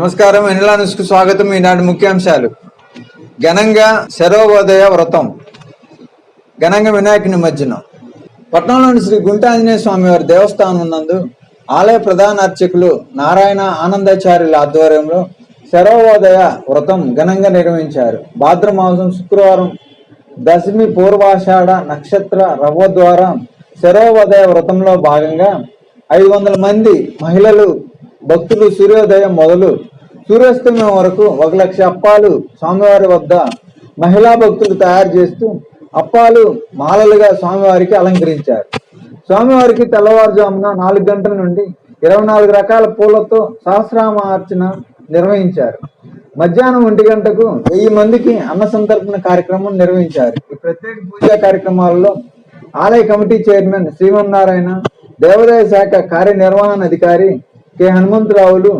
నమస్కారం. ఎన్నిలా న్యూస్కు స్వాగతం. ఈనాటి ముఖ్యాంశాలు: ఘనంగా శరోదయ వ్రతం, ఘనంగా వినాయక నిమజ్జనం. పట్టణంలోని శ్రీ గుంటాంజనేయ స్వామి వారి దేవస్థానం నందు ఆలయ ప్రధాన అర్చకులు నారాయణ ఆనందాచార్యుల ఆధ్వర్యంలో శరోదయ వ్రతం ఘనంగా నిర్వహించారు. భాద్రమాసం శుక్రవారం దశమి పూర్వాషాఢ నక్షత్ర రవ ద్వారా శరోదయ వ్రతంలో భాగంగా 500 మంది మహిళలు భక్తులు సూర్యోదయం మొదలు సూర్యాస్తమయం వరకు 1,00,000 అప్పాలు స్వామివారి వద్ద మహిళా భక్తులు తయారు చేస్తూ అప్పాలు మాలలుగా స్వామివారికి అలంకరించారు. స్వామివారికి తెల్లవారుజామున 4 గంటల నుండి 24 రకాల పూలతో సహస్రామార్చన నిర్వహించారు. మధ్యాహ్నం 1 గంటకు 1000 మందికి అన్న సంతర్పణ కార్యక్రమం నిర్వహించారు. ఈ ప్రత్యేక పూజా కార్యక్రమాలలో ఆలయ కమిటీ చైర్మన్ శ్రీమన్నారాయణ, దేవాదాయ శాఖ కార్యనిర్వహణాధికారి కె హనుమంతరావులు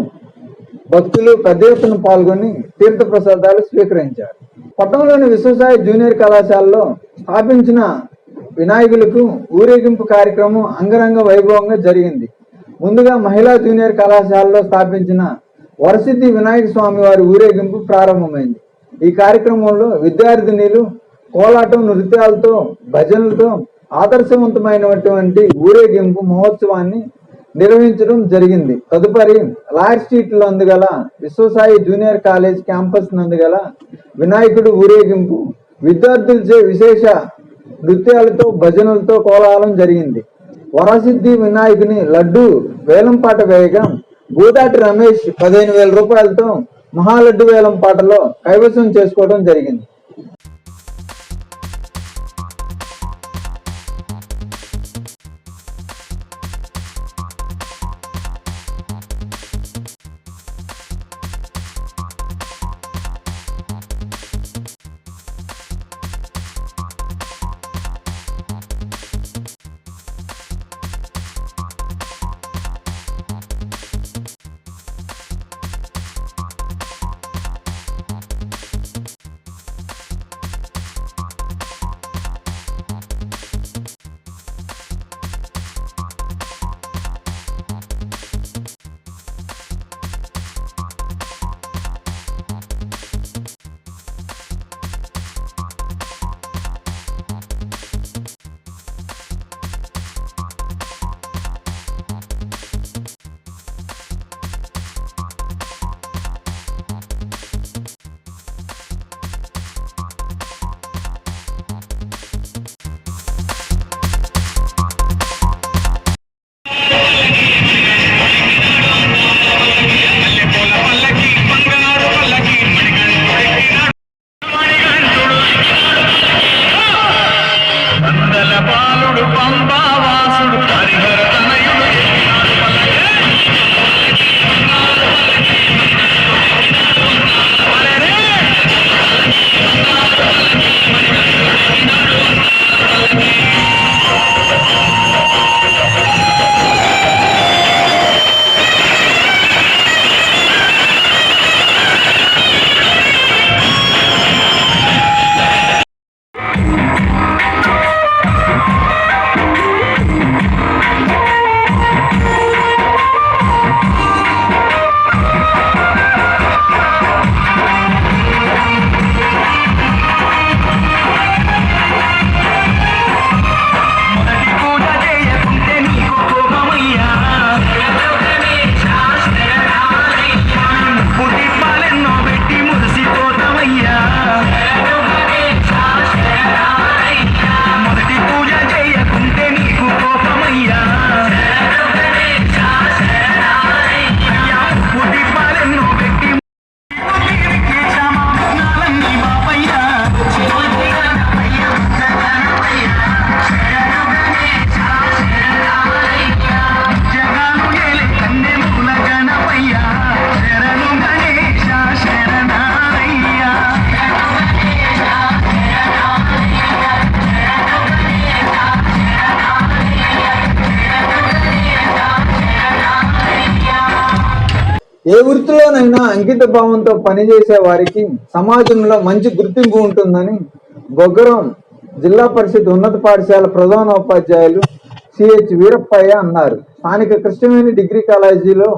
భక్తులు పెద్ద ఎత్తున పాల్గొని తీర్థ ప్రసాదాలు స్వీకరించారు. పట్టణంలోని విశ్వసాయి జూనియర్ కళాశాలలో స్థాపించిన వినాయకులకు ఊరేగింపు కార్యక్రమం అంగరంగ వైభవంగా జరిగింది. ముందుగా మహిళా జూనియర్ కళాశాలలో స్థాపించిన వరసిద్ధి వినాయక స్వామి వారి ఊరేగింపు ప్రారంభమైంది. ఈ కార్యక్రమంలో విద్యార్థినులు కోలాటం, నృత్యాలతో, భజనలతో ఆదర్శవంతమైనటువంటి ఊరేగింపు మహోత్సవాన్ని నిర్వహించడం జరిగింది. తదుపరి లాయర్ స్ట్రీట్ నందుగల విశ్వసాయి జూనియర్ కాలేజ్ క్యాంపస్ నందుగల వినాయకుడు ఊరేగింపు విద్యార్థులచే విశేష నృత్యాలతో, భజనలతో కోలాహలం జరిగింది. వరసిద్ధి వినాయకుని లడ్డు వేలంపాట వేయగా గోదాటి రమేష్ 15,000 రూపాయలతో మహాలడ్డు వేలంపాటలో కైవసం చేసుకోవడం జరిగింది. ఏ వృత్తిలోనైనా అంకిత భావంతో పనిచేసే వారికి సమాజంలో మంచి గుర్తింపు ఉంటుందని బొగ్గరం జిల్లా పరిషత్ ఉన్నత పాఠశాల ప్రధానోపాధ్యాయులు సిహెచ్ వీరప్పయ్య అన్నారు. స్థానిక కృష్ణవేణి డిగ్రీ కాలేజీలో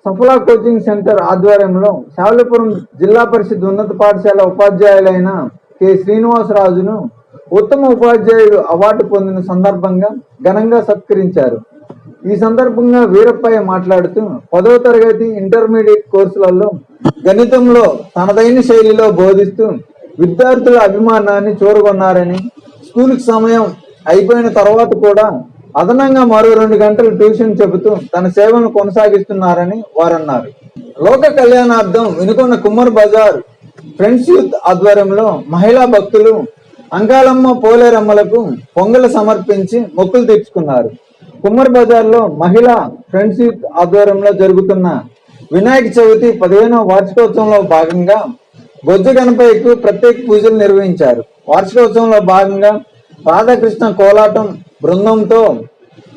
సఫలా కోచింగ్ సెంటర్ ఆధ్వర్యంలో శావలిపురం జిల్లా పరిషత్ ఉన్నత పాఠశాల ఉపాధ్యాయులైన కె శ్రీనివాసరాజును ఉత్తమ ఉపాధ్యాయుడు అవార్డు పొందిన సందర్భంగా ఘనంగా సత్కరించారు. ఈ సందర్భంగా వీరప్పయ్య మాట్లాడుతూ 10వ తరగతి ఇంటర్మీడియట్ కోర్సులలో గణితంలో తనదైన శైలిలో బోధిస్తూ విద్యార్థుల అభిమానాన్ని చూరగొన్నారని, స్కూల్కి సమయం అయిపోయిన తర్వాత కూడా అదనంగా మరో 2 గంటలు ట్యూషన్ చెబుతూ తన సేవలను కొనసాగిస్తున్నారని వారన్నారు. లోక కళ్యాణార్థం వినుకొండ కుమ్మర్ బజార్ ఫ్రెండ్స్ యూత్ ఆధ్వర్యంలో మహిళా భక్తులు అంకాలమ్మ పోలేరమ్మలకు పొంగలు సమర్పించి మొక్కులు తీర్చుకున్నారు. కుమ్మర్ బజార్ లో మహిళా ఫ్రెండ్స్ యూత్ ఆధ్వర్యంలో జరుగుతున్న వినాయక చవితి 15వ వార్షికోత్సవంలో భాగంగా బొజ్జ గణపయ్యకు ప్రత్యేక పూజలు నిర్వహించారు. వార్షికోత్సవంలో భాగంగా రాధాకృష్ణ కోలాటం బృందంతో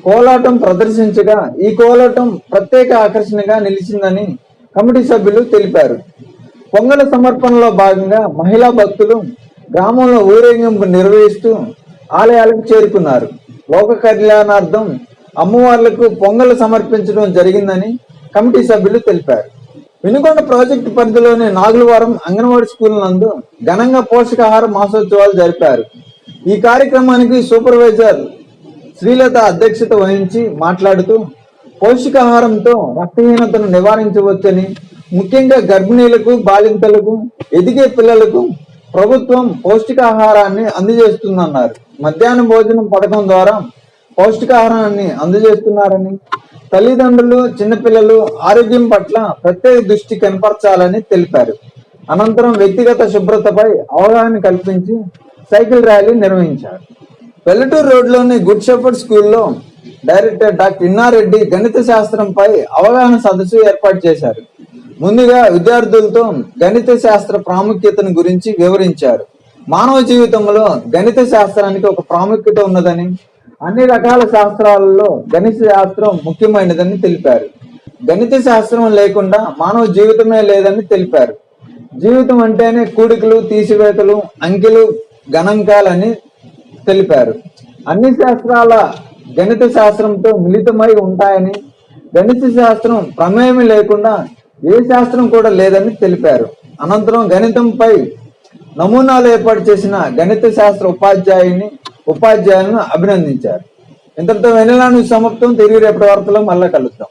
కోలాటం ప్రదర్శించగా ఈ కోలాటం ప్రత్యేక ఆకర్షణగా నిలిచిందని కమిటీ సభ్యులు తెలిపారు. పొంగల సమర్పణలో భాగంగా మహిళా భక్తులు గ్రామంలో ఊరేగింపు నిర్వహిస్తూ ఆలయాలకు చేరుకున్నారు. లోక కళ్యాణార్థం అమ్మవార్లకు పొంగలు సమర్పించడం జరిగిందని కమిటీ సభ్యులు తెలిపారు. వినుకొండ ప్రాజెక్టు పరిధిలోని నాగులవరం అంగన్వాడీ స్కూల్ నందు ఘనంగా పోషకాహార మాసోత్సవాలు జరిపారు. ఈ కార్యక్రమానికి సూపర్వైజర్ శ్రీలత అధ్యక్షత వహించి మాట్లాడుతూ పౌష్టికాహారంతో రక్తహీనతను నివారించవచ్చని, ముఖ్యంగా గర్భిణీలకు, బాలింతలకు, ఎదిగే పిల్లలకు ప్రభుత్వం పౌష్టికాహారాన్ని అందజేస్తుందన్నారు. మధ్యాహ్న భోజనం పథకం ద్వారా పౌష్టికాహారాన్ని అందజేస్తున్నారని, తల్లిదండ్రులు, చిన్నపిల్లలు ఆరోగ్యం పట్ల ప్రత్యేక దృష్టి కనపరచాలని తెలిపారు. అనంతరం వ్యక్తిగత శుభ్రతపై అవగాహన కల్పించి సైకిల్ ర్యాలీ నిర్వహించారు. వెల్లటూరు రోడ్లోని గుడ్ షెఫర్డ్ స్కూల్లో డైరెక్టర్ డాక్టర్ ఇన్నారెడ్డి గణిత శాస్త్రంపై అవగాహన సదస్సు ఏర్పాటు చేశారు. ముందుగా విద్యార్థులతో గణిత శాస్త్ర ప్రాముఖ్యతను గురించి వివరించారు. మానవ జీవితంలో గణిత శాస్త్రానికి ఒక ప్రాముఖ్యత ఉన్నదని, అన్ని రకాల శాస్త్రాలలో గణిత శాస్త్రం ముఖ్యమైనదని తెలిపారు. గణిత శాస్త్రం లేకుండా మానవ జీవితమే లేదని తెలిపారు. జీవితం అంటేనే కూడికలు, తీసివేతలు, అంకెలు, గణాంకాలని తెలిపారు. అన్ని శాస్త్రాల గణిత శాస్త్రంతో మిళితమై ఉంటాయని, గణిత శాస్త్రం ప్రమేయం లేకుండా ఏ శాస్త్రం కూడా లేదని తెలిపారు. అనంతరం గణితంపై నమూనాలు ఏర్పాటు చేసిన గణిత శాస్త్ర ఉపాధ్యాయులను అభినందించారు. ఇంతటితో వెన్నెల న్యూస్ సమాప్తం. తిరిగి రేపటి వార్తలో మళ్ళా కలుద్దాం.